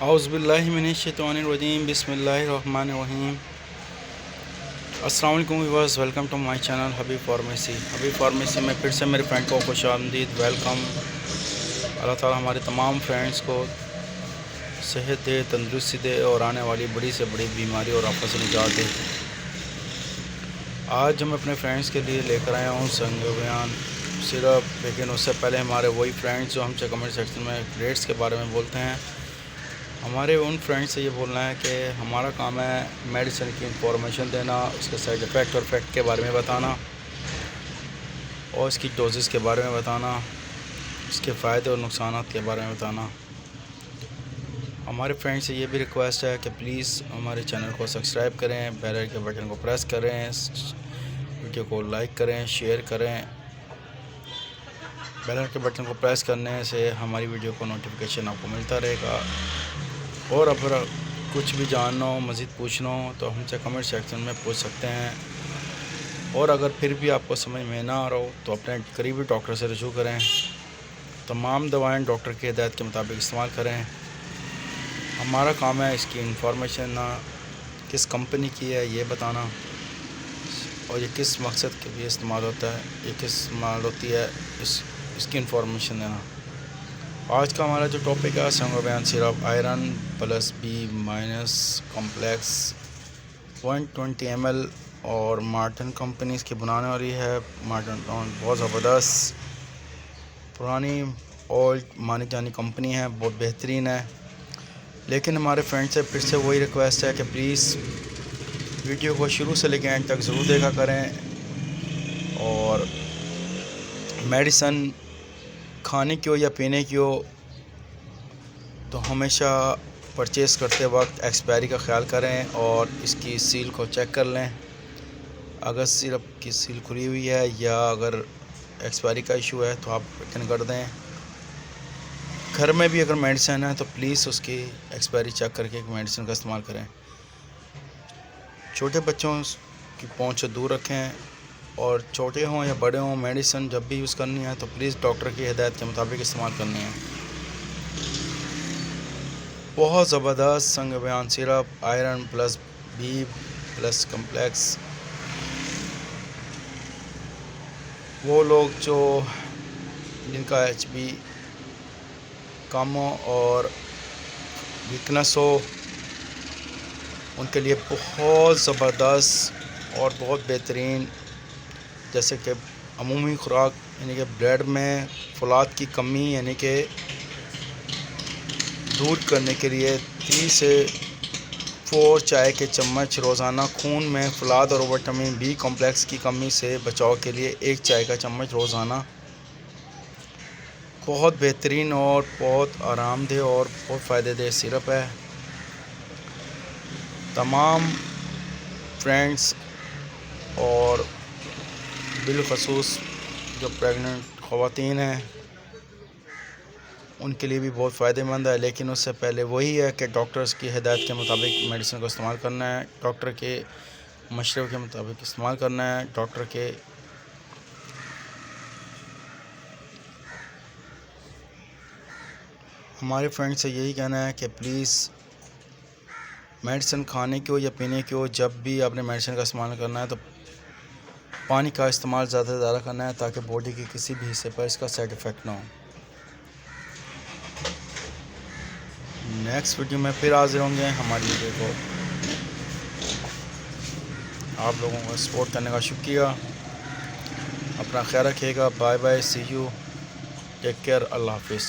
اعوذ باللہ من الشیطان الرجیم بسم اللہ الرحمن الرحیم۔ السلام علیکم viewers, welcome to my channel Habib pharmacy میں پھر سے میرے فرینڈ کو خوش آمدید، ویلکم۔ اللہ تعالی ہمارے تمام فرینڈس کو صحت دے، تندرستی دے اور آنے والی بڑی سے بڑی بیماری اور آفت سے نجات دے۔ آج ہم اپنے فرینڈس کے لیے لے کر آیا ہوں سنگ بیان سرپ، لیکن اس سے پہلے ہمارے وہی فرینڈس جو ہم سے کمنٹ سیکشن میں ریٹس کے بارے میں بولتے ہیں، ہمارے ان فرینڈ سے یہ بولنا ہے کہ ہمارا کام ہے میڈیسن کی انفارمیشن دینا، اس کے سائیڈ افیکٹ اور افیکٹ کے بارے میں بتانا، اور اس کی ڈوزز کے بارے میں بتانا، اس کے فائدے اور نقصانات کے بارے میں بتانا۔ ہمارے فرینڈ سے یہ بھی ریکویسٹ ہے کہ پلیز ہمارے چینل کو سبسکرائب کریں، بیل آئیکن کے بٹن کو پریس کریں، ویڈیو کو لائک کریں، شیئر کریں۔ بیل آئیکن کے بٹن کو پریس کرنے سے ہماری ویڈیو کو نوٹیفیکیشن آپ کو ملتا رہے گا۔ اور اگر کچھ بھی جاننا ہو، مزید پوچھنا ہو تو ہم سے کمنٹ سیکشن میں پوچھ سکتے ہیں، اور اگر پھر بھی آپ کو سمجھ میں نہ آ رہا ہو تو اپنے قریبی ڈاکٹر سے رجوع کریں۔ تمام دوائیں ڈاکٹر کی ہدایت کے مطابق استعمال کریں۔ ہمارا کام ہے اس کی انفارمیشن کس کمپنی کی ہے یہ بتانا، اور یہ کس مقصد کے لیے استعمال ہوتا ہے، یہ کس استعمال ہوتی ہے، اس کی انفارمیشن دینا۔ آج کا ہمارا جو ٹاپک ہے سنگ بیان syrup iron plus B minus complex 120 ml، اور مارٹن کمپنی اس کی بنانے والی ہے۔ مارٹن بہت زبردست پرانی اولڈ مانی جانی کمپنی ہے، بہت بہترین ہے۔ لیکن ہمارے فرینڈ سے پھر سے وہی ریکویسٹ ہے کہ پلیز ویڈیو کو شروع سے لے کے اینڈ تک ضرور دیکھا کریں، اور میڈیسن کھانے کی ہو یا پینے کی ہو تو ہمیشہ پرچیز کرتے وقت ایکسپائری کا خیال کریں اور اس کی سیل کو چیک کر لیں۔ اگر سرپ کی سیل کھلی ہوئی ہے یا اگر ایکسپائری کا ایشو ہے تو آپ ریٹرن کر دیں۔ گھر میں بھی اگر میڈیسن ہے تو پلیز اس کی ایکسپائری چیک کر کے میڈیسن کا استعمال کریں۔ چھوٹے بچوں کی پہنچ سے دور رکھیں، اور چھوٹے ہوں یا بڑے ہوں میڈیسن جب بھی یوز کرنی ہے تو پلیز ڈاکٹر کی ہدایت کے مطابق استعمال کرنی ہے۔ بہت زبردست سنگ بیان syrup iron plus B plus complex. وہ لوگ جن کا ایچ بی کم ہو اور ویکنس ہو، ان کے لیے بہت زبردست اور بہت بہترین، جیسے کہ عمومی خوراک یعنی کہ بلڈ میں فولاد کی کمی یعنی کہ دور کرنے کے لیے 3 سے 4 چائے کے چمچ روزانہ، خون میں فولاد اور وٹامن بی کمپلیکس کی کمی سے بچاؤ کے لیے 1 چائے کا چمچ روزانہ۔ بہت بہترین اور بہت آرام دہ اور بہت فائدہ دہ سرپ ہے۔ تمام فرینڈس اور بالخصوص جو پریگننٹ خواتین ہیں ان کے لیے بھی بہت فائدہ مند ہے، لیکن اس سے پہلے وہی ہے کہ ڈاکٹرز کی ہدایت کے مطابق میڈیسن کو استعمال کرنا ہے، ڈاکٹر کے مشورے کے مطابق استعمال کرنا ہے۔ ڈاکٹر کے ہمارے فرینڈ سے یہی کہنا ہے کہ پلیز میڈیسن کھانے کی ہو یا پینے کی ہو، جب بھی آپ نے میڈیسن کا استعمال کرنا ہے تو پانی کا استعمال زیادہ سے زیادہ کرنا ہے تاکہ باڈی کے کسی بھی حصے پر اس کا سائیڈ افیکٹ نہ ہو۔ نیکسٹ ویڈیو میں پھر حاضر ہوں گے۔ ہماری ویڈیو کو آپ لوگوں کا سپورٹ کرنے کا شکریہ۔ اپنا خیال رکھیے گا۔ Bye bye, see you, take care, اللہ حافظ۔